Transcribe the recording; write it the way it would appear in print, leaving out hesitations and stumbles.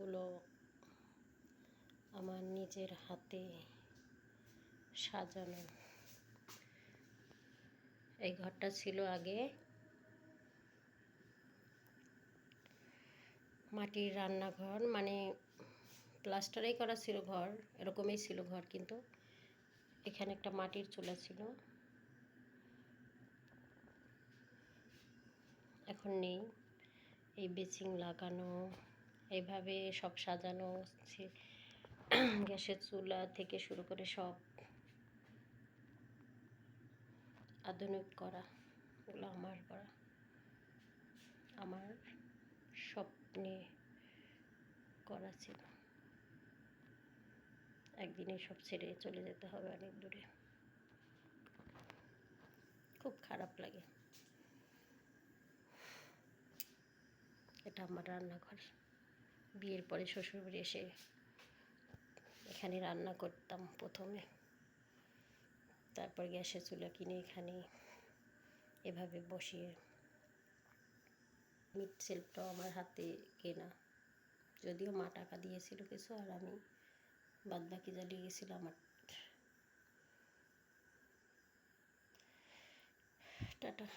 এগুলো আমার নিজের হাতে সাজানো। এই ঘরটা ছিল আগে মাটির রান্নাঘর, মানে প্লাস্টারেই করা ছিল ঘর, এরকমই ছিল ঘর, কিন্তু এখানে একটা মাটির চুলা ছিল, এখন নেই। এই বেসিং লাগানো, এইভাবে সব সাজানো, গ্যাসের চুলা থেকে শুরু করে সব আধুনিক করা, এগুলো আমার করা, আমার স্বপ্নে করা ছিল। একদিনে সব ছেড়ে চলে যেতে হবে অনেক দূরে, খুব খারাপ লাগে। এটা আমার রান্নাঘর। বিয়ের পরে শ্বশুরবাড়ি এসে এখানে রান্না করতাম প্রথমে, তারপর গ্যাসের চুলা কিনে এখানে এভাবে বসিয়ে। মিট সেলফটাও আমার হাতে কেনা, যদিও মা টাকা দিয়েছিল কিছু, আর আমি বাদ বাকি জ্বালিয়ে গেছিলো আমার। টাটা।